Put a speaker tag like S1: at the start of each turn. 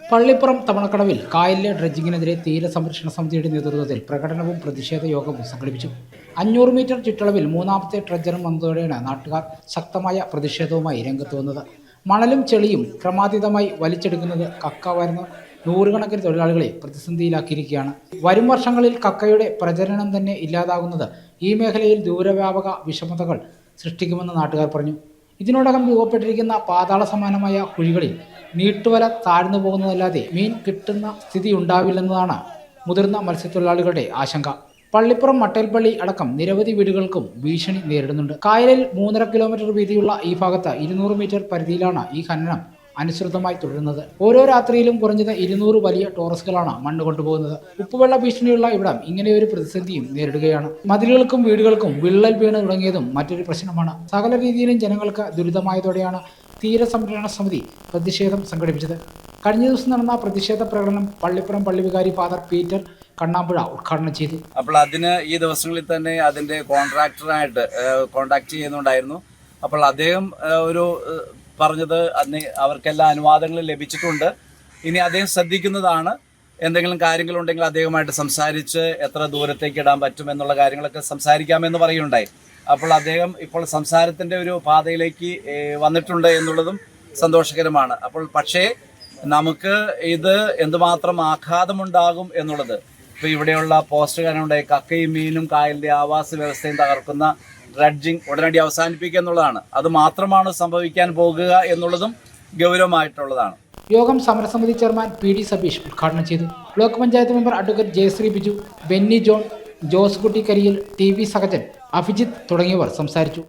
S1: പള്ളിപ്പുറം തവണക്കടവിൽ കായലിലെ ഡ്രഡ്ജിങ്ങിനെതിരെ തീരസംരക്ഷണ സമിതിയുടെ നേതൃത്വത്തിൽ പ്രകടനവും പ്രതിഷേധ യോഗവും സംഘടിപ്പിച്ചു. 500 മീറ്റർ ചുറ്റളവിൽ മൂന്നാമത്തെ ഡ്രഡ്ജറും വന്നതോടെയാണ് നാട്ടുകാർ ശക്തമായ പ്രതിഷേധവുമായി രംഗത്ത് വന്നത്. മണലും ചെളിയും ക്രമാതീതമായി വലിച്ചെടുക്കുന്നത് കക്ക വരുന്ന നൂറുകണക്കിന് തൊഴിലാളികളെ പ്രതിസന്ധിയിലാക്കിയിരിക്കുകയാണ്. വരും വർഷങ്ങളിൽ കക്കയുടെ പ്രജനനം തന്നെ ഇല്ലാതാകുന്നത് ഈ മേഖലയിൽ ദൂരവ്യാപക വിഷമതകൾ സൃഷ്ടിക്കുമെന്ന് നാട്ടുകാർ പറഞ്ഞു. ഇതിനോടകം രൂപപ്പെട്ടിരിക്കുന്ന പാതാള സമാനമായ കുഴികളിൽ നീട്ടുവല താഴ്ന്നു പോകുന്നതല്ലാതെ മീൻ കിട്ടുന്ന സ്ഥിതി ഉണ്ടാവില്ലെന്നതാണ് മുതിർന്ന മത്സ്യത്തൊഴിലാളികളുടെ ആശങ്ക. പള്ളിപ്പുറം മട്ടേൽപ്പള്ളി അടക്കം നിരവധി വീടുകൾക്കും ഭീഷണി നേരിടുന്നുണ്ട്. കായലിൽ 3.5 കിലോമീറ്റർ വീതിയുള്ള ഈ ഭാഗത്ത് 200 മീറ്റർ പരിധിയിലാണ് ഈ ഖനനം അനുസൃതമായി തുടരുന്നത്. ഓരോ രാത്രിയിലും കുറഞ്ഞത് 200 വലിയ ടോറസുകളാണ് മണ്ണ് കൊണ്ടുപോകുന്നത്. ഉപ്പുവെള്ള ഭീഷണിയുള്ള ഇവിടം ഇങ്ങനെയൊരു പ്രതിസന്ധിയും നേരിടുകയാണ്. മതിലുകൾക്കും വീടുകൾക്കും വിള്ളൽ വീണ് തുടങ്ങിയതും മറ്റൊരു പ്രശ്നമാണ്. സകല രീതിയിലും ജനങ്ങൾക്ക് ദുരിതമായതോടെയാണ് തീരസംരക്ഷണ സമിതി പ്രതിഷേധം സംഘടിപ്പിച്ചത്. കഴിഞ്ഞ ദിവസം നടന്ന പ്രതിഷേധ പ്രകടനം പള്ളിപ്പുറം പള്ളി വികാരി ഫാദർ പീറ്റർ കണ്ണാമ്പുഴ ഉദ്ഘാടനം ചെയ്തു.
S2: അപ്പോൾ അതിന് ഈ ദിവസങ്ങളിൽ തന്നെ അതിൻ്റെ കോൺട്രാക്ടറായിട്ട് കോൺടാക്ട് ചെയ്യുന്നുണ്ടായിരുന്നു. അപ്പോൾ അദ്ദേഹം പറഞ്ഞത് അന്ന് അവർക്കെല്ലാം അനുവാദങ്ങൾ ലഭിച്ചിട്ടുണ്ട്. ഇനി അദ്ദേഹം ശ്രദ്ധിക്കുന്നതാണ്. എന്തെങ്കിലും കാര്യങ്ങളുണ്ടെങ്കിൽ അദ്ദേഹമായിട്ട് സംസാരിച്ച് എത്ര ദൂരത്തേക്ക് ഇടാൻ പറ്റും എന്നുള്ള കാര്യങ്ങളൊക്കെ സംസാരിക്കാമെന്ന് പറയുകയുണ്ടായി. അപ്പോൾ അദ്ദേഹം ഇപ്പോൾ സംസാരത്തിൻ്റെ ഒരു പാതയിലേക്ക് വന്നിട്ടുണ്ട് എന്നുള്ളതും സന്തോഷകരമാണ്. അപ്പോൾ പക്ഷേ നമുക്ക് ഇത് എന്തുമാത്രം ആഘാതമുണ്ടാകും എന്നുള്ളത്, ഇപ്പോൾ ഇവിടെയുള്ള പോസ്റ്റ് കാരണമുണ്ടായി കക്കയും മീനും കായലിൻ്റെ ആവാസ വ്യവസ്ഥയും തകർക്കുന്ന ഡ്രഡ്ജിങ് ഉടനടി അവസാനിപ്പിക്കുക എന്നുള്ളതാണ്. അത് മാത്രമാണ് സംഭവിക്കാൻ പോകുക എന്നുള്ളതും ഗൗരവമായിട്ടുള്ളതാണ്.
S1: യോഗം സമരസമിതി ചെയർമാൻ PD സബീഷ് ഉദ്ഘാടനം ചെയ്തു. Block panchayat member advocate Jayasree Biju, Benny John, Jose Kutty Kariyil, TV Sahajan, Abhijith തുടങ്ങിയവർ സംസാരിച്ചു.